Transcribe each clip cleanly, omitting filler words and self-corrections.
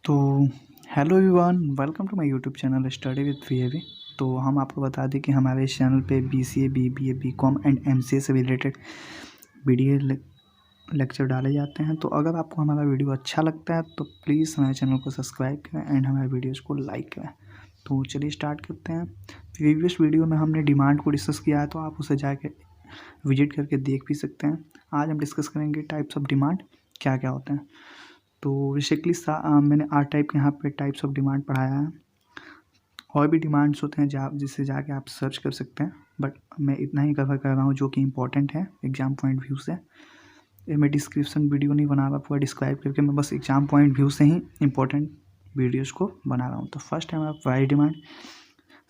तो hello everyone, welcome to my YouTube channel study with VAV. तो हम आपको बता दें कि हमारे इस चैनल पे BCA, BBA, BCom and MCA से रिलेटेड वीडियो लेक्चर डाले जाते हैं। तो अगर आपको हमारा वीडियो अच्छा लगता है तो प्लीज़ हमारे चैनल को सब्सक्राइब करें एंड हमारे वीडियोज़ को लाइक करें। तो चलिए स्टार्ट करते हैं। प्रीवियस वीडियो में हमने डिमांड को डिस्कस किया है, तो आप उसे जाके विजिट करके देख भी सकते हैं। आज हम डिस्कस करेंगे टाइप्स ऑफ डिमांड क्या क्या होते हैं। तो बेसिकली मैंने 8 टाइप के यहाँ पे टाइप्स ऑफ डिमांड पढ़ाया है। और भी डिमांड्स होते हैं जिससे जाके आप सर्च कर सकते हैं, बट मैं इतना ही कवर कर रहा हूँ जो कि इंपॉर्टेंट है एग्ज़ाम पॉइंट व्यू से। ये मैं डिस्क्रिप्शन वीडियो नहीं बना रहा पूरा डिस्क्राइब करके, मैं बस एग्ज़ाम पॉइंट व्यू से ही इंपॉर्टेंट वीडियोज़ को बना रहा हूँ। तो फर्स्ट है हमारा प्राइस डिमांड,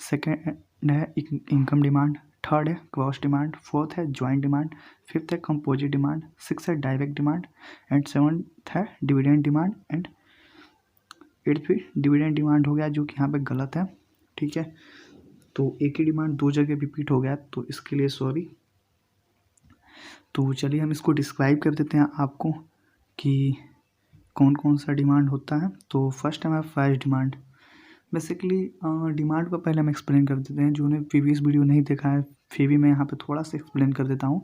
सेकेंड है इनकम डिमांड, थर्ड है क्रॉस डिमांड, फोर्थ है जॉइंट डिमांड, फिफ्थ है कंपोजिट डिमांड, सिक्स है डायरेक्ट डिमांड एंड सेवन्थ है डिविडेंड डिमांड एंड एट्थ भी डिविडेंड डिमांड हो गया, जो कि यहाँ पे गलत है। ठीक है, तो एक ही डिमांड दो जगह रिपीट हो गया, तो इसके लिए सॉरी। तो चलिए हम इसको डिस्क्राइब कर देते हैं आपको कि कौन कौन सा डिमांड होता है। तो फर्स्ट है हमारा प्राइस डिमांड। बेसिकली डिमांड को पहले हम एक्सप्लेन कर देते हैं, जो ने प्रीवियस वीडियो नहीं देखा है फिर भी मैं यहाँ पे थोड़ा सा एक्सप्लेन कर देता हूँ।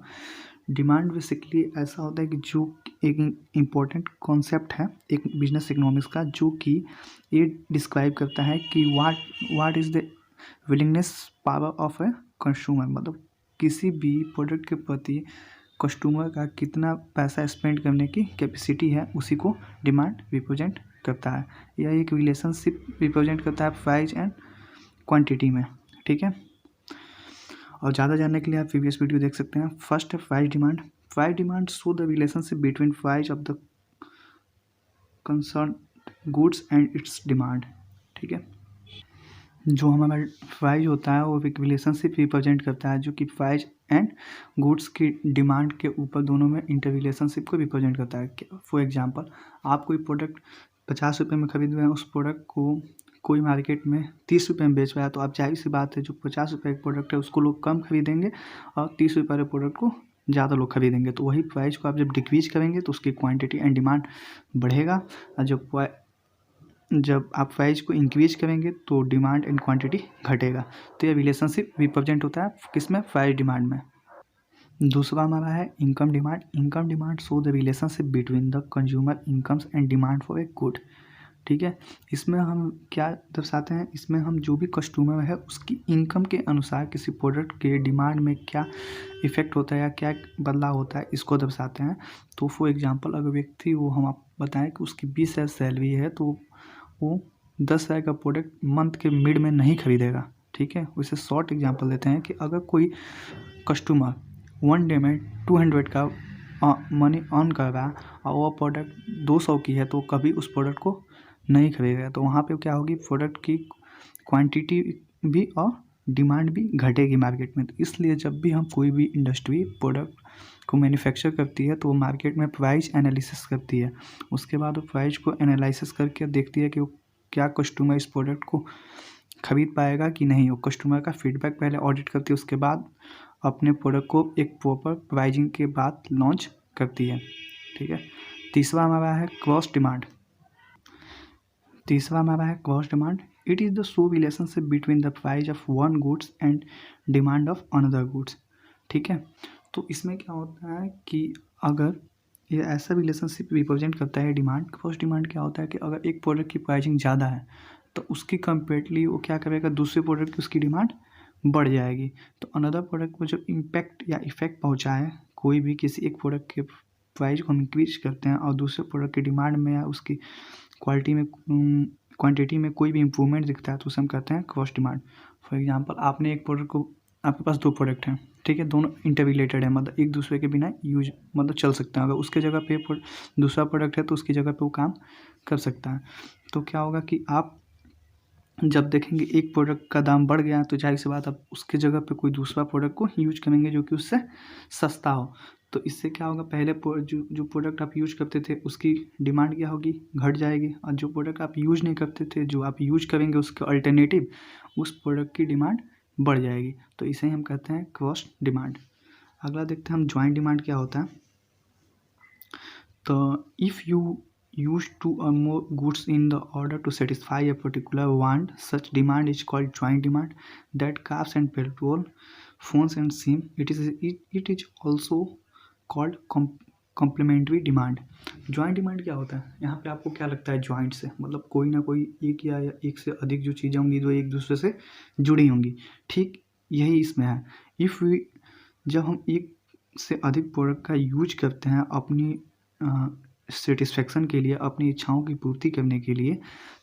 डिमांड बेसिकली ऐसा होता है कि जो एक इम्पोर्टेंट कॉन्सेप्ट है एक बिजनेस इकोनॉमिक्स का, जो कि ये डिस्क्राइब करता है कि what is the willingness power of a consumer, मतलब किसी भी प्रोडक्ट के प्रति कस्टमर का कितना पैसा स्पेंड करने की कैपेसिटी है, उसी को डिमांड रिप्रेजेंट करता है। यह एक रिलेशनशिप रिप्रेजेंट करता है प्राइस एंड क्वांटिटी में। ठीक है, और ज़्यादा जानने के लिए आप प्रीवियस वीडियो देख सकते हैं। फर्स्ट है price demand. Price demand show the relationship between price of the concern goods and it's demand. ठीक है, जो हमारा प्राइस होता है वो एक रिलेशनशिप रिप्रेजेंट करता है, जो कि प्राइस एंड गुड्स की डिमांड के ऊपर दोनों में इंटर रिलेशनशिप को रिप्रेजेंट करता है। फॉर एग्जांपल, आप कोई प्रोडक्ट 50 रुपये में खरीद रहे हैं, उस प्रोडक्ट को कोई मार्केट में 30 रुपये में बेच रहा है, तो आप जाहिर सी बात है जो 50 रुपये का प्रोडक्ट है उसको लोग कम खरीदेंगे और 30 रुपये वाले प्रोडक्ट को ज़्यादा लोग खरीदेंगे। तो वही प्राइस को आप जब डिक्रीज करेंगे तो उसकी क्वांटिटी एंड डिमांड बढ़ेगा, और जब आप प्राइस को इंक्रीज करेंगे तो डिमांड एंड क्वांटिटी घटेगा। तो यह रिलेशनशिप रिप्रेजेंट होता है किसमें, प्राइस डिमांड में। दूसरा हमारा है income demand. Income demand show the relationship between the consumer incomes and demand for a good. ठीक है, इसमें हम क्या दर्शाते हैं, इसमें हम जो भी कस्टमर है उसकी इनकम के अनुसार किसी प्रोडक्ट के डिमांड में क्या इफेक्ट होता है या क्या बदलाव होता है, इसको दर्शाते हैं। तो फॉर एग्जांपल, अगर व्यक्ति वो हम आप बताएं कि उसकी 20,000 सैलरी है, तो वो 10,000 का प्रोडक्ट मंथ के मिड में नहीं खरीदेगा। ठीक है, उसे शॉर्ट एग्जांपल देते हैं कि अगर कोई कस्टमर 1 डे में 200 का मनी अर्न कर रहा है और वो प्रोडक्ट 200 की है, तो कभी उस प्रोडक्ट को नहीं खरीदेगा। तो वहाँ पे क्या होगी, प्रोडक्ट की क्वांटिटी भी और डिमांड भी घटेगी मार्केट में। तो इसलिए जब भी हम कोई भी इंडस्ट्री प्रोडक्ट को मैन्युफैक्चर करती है तो वो मार्केट में प्राइस एनालिसिस करती है। उसके बाद वो प्राइस को एनालिसिस करके देखती है कि वो क्या कस्टमर इस प्रोडक्ट को खरीद पाएगा कि नहीं। वो कस्टमर का फीडबैक पहले ऑडिट करती है, उसके बाद अपने प्रोडक्ट को एक प्रॉपर प्राइजिंग के बाद लॉन्च करती है। ठीक है, तीसरा हमारा है cross demand. It is the so relationship between the price of one goods and demand of another goods. ठीक है, तो इसमें क्या होता है कि अगर ये ऐसा रिलेशनशिप रिप्रेजेंट करता है डिमांड। क्रॉस डिमांड क्या होता है कि अगर एक प्रोडक्ट की प्राइसिंग ज़्यादा है तो उसकी कंपेरेटली वो क्या करेगा, दूसरे प्रोडक्ट की उसकी डिमांड बढ़ जाएगी। तो अनदर प्रोडक्ट को जब इम्पैक्ट या इफेक्ट पहुँचाए, कोई भी किसी एक प्रोडक्ट के प्राइस को हम इंक्रीज करते हैं और दूसरे प्रोडक्ट की डिमांड में या उसकी क्वालिटी में क्वांटिटी में कोई भी इंप्रूवमेंट दिखता है, तो उसे हम कहते हैं क्रॉस डिमांड। फॉर एग्जांपल, आपने एक प्रोडक्ट को, आपके पास 2 प्रोडक्ट हैं, ठीक है, दोनों इंटर रिलेटेड है, मतलब एक दूसरे के बिना यूज मतलब चल सकते हैं। अगर उसके जगह पे दूसरा प्रोडक्ट है तो उसकी जगह पे वो काम कर सकता है। तो क्या होगा कि आप जब देखेंगे एक प्रोडक्ट का दाम बढ़ गया, तो जाहिर सी बात आप उसके जगह पे कोई दूसरा प्रोडक्ट को यूज करेंगे जो कि उससे सस्ता हो। तो इससे क्या होगा, पहले जो प्रोडक्ट आप यूज करते थे उसकी डिमांड क्या होगी, घट जाएगी, और जो प्रोडक्ट आप यूज नहीं करते थे, जो आप यूज करेंगे उसके अल्टरनेटिव, उस प्रोडक्ट की डिमांड बढ़ जाएगी। तो इसे हम कहते हैं क्रॉस डिमांड। अगला देखते हैं हम ज्वाइंट डिमांड क्या होता है। तो if you used to earn more goods in the order to satisfy a particular want. Such demand is called joint demand. That cars and petrol, phones and SIM. It is also called complementary demand. Joint demand क्या होता है? यहाँ पे आपको क्या लगता है joint से मतलब कोई ना कोई एक या एक से अधिक जो चीज़ें होंगी जो एक दूसरे से जुड़ी होंगी. ठीक यही इसमें है. इफ़ वी जब हम एक से अधिक प्रोडक्ट का यूज करते हैं अपनी सेटिस्फेक्शन के लिए, अपनी इच्छाओं की पूर्ति करने के लिए,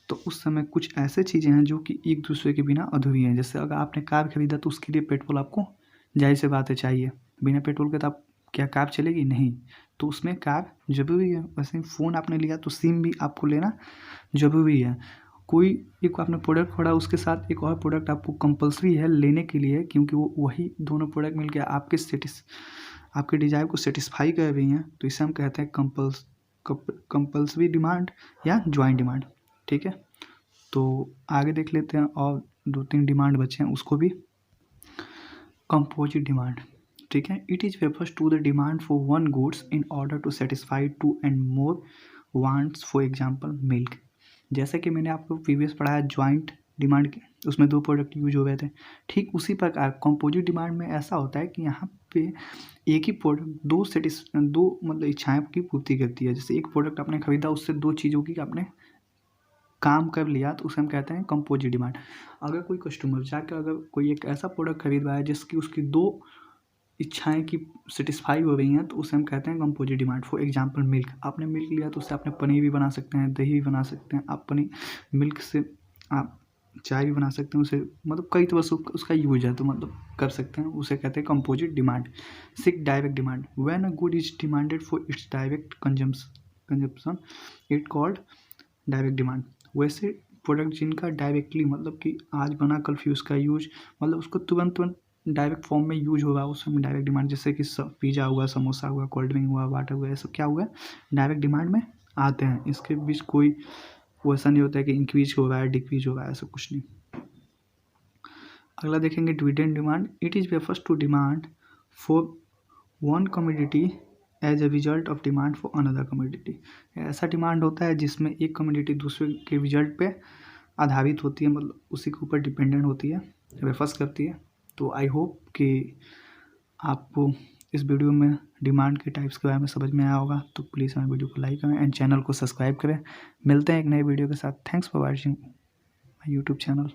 तो उस समय कुछ ऐसे चीज़ें हैं जो कि एक दूसरे के बिना अधूरी हैं. जैसे अगर आपने कार खरीदा तो उसके लिए पेट्रोल आपको जाहिर सी बात है चाहिए. बिना पेट्रोल के तो आप क्या कार चलेगी? नहीं. तो उसमें कार ज़रूरी है. वैसे फ़ोन आपने लिया तो सिम भी आपको लेना ज़रूरी है. कोई एक आपने प्रोडक्ट खोला उसके साथ एक और प्रोडक्ट आपको कंपल्सरी है लेने के लिए, क्योंकि वो वही दोनों प्रोडक्ट मिल के आपके डिज़ायर को सेटिस्फाई कर रही हैं. तो इसे हम कहते हैं कंपल्सरी डिमांड या जॉइंट डिमांड. ठीक है, तो आगे देख लेते हैं. और 2-3 डिमांड बचे हैं उसको भी. Composite demand. ठीक है, it is refers to the demand for one goods in order to satisfy 2 and more wants. For example milk. जैसे कि मैंने आपको प्रीवियस पढ़ाया जॉइंट डिमांड की, उसमें 2 प्रोडक्ट यूज हो गए थे. ठीक उसी प्रकार कंपोजिट डिमांड में ऐसा होता है कि यहाँ पे एक ही प्रोडक्ट दो मतलब इच्छाएं की पूर्ति करती है. जैसे एक प्रोडक्ट आपने खरीदा उससे 2 चीज़ों की आपने काम कर लिया तो उसे हम कहते हैं कंपोजिट डिमांड. अगर कोई कस्टमर जाकर अगर कोई एक ऐसा प्रोडक्ट खरीद रहा है जिसकी उसकी 2 इच्छाएं की सेटिस्फाई हो रही हैं तो उसे हम कहते हैं composite demand. For example milk. आपने मिल्क लिया तो उससे आपने पनीर भी बना सकते हैं, दही भी बना सकते हैं. आप मिल्क से आप चाय भी बना सकते हैं. उसे मतलब कई तरह से उसका यूज है तो मतलब कर सकते हैं. उसे कहते हैं composite demand. Direct demand. When a good is demanded for its direct consumption it called direct demand. वैसे प्रोडक्ट जिनका डायरेक्टली मतलब कि आज बना कल फिर उसका यूज मतलब उसको तुरंत डायरेक्ट फॉर्म में यूज होगा उसमें डायरेक्ट डिमांड. जैसे कि पिज़्ज़ा हुआ, समोसा हुआ, कोल्ड ड्रिंक हुआ, वाटर हुआ, ये सब क्या हुआ डायरेक्ट डिमांड में आते हैं. इसके बीच कोई वैसा नहीं होता है कि इंक्रीज हो रहा है डिक्रीज हो रहा है, ऐसा कुछ नहीं. अगला देखेंगे dividend demand. It is refers to demand for one commodity as a result of demand for another commodity. ऐसा डिमांड होता है जिसमें एक कमोडिटी दूसरे के रिजल्ट पे आधारित होती है, मतलब उसी के ऊपर डिपेंडेंट होती है, रेफर्स करती है. तो आई होप कि आपको इस वीडियो में डिमांड के टाइप्स के बारे में समझ में आया होगा. तो प्लीज़ हमारे वीडियो को लाइक करें एंड चैनल को सब्सक्राइब करें. मिलते हैं एक नए वीडियो के साथ. Thanks for watching my YouTube channel.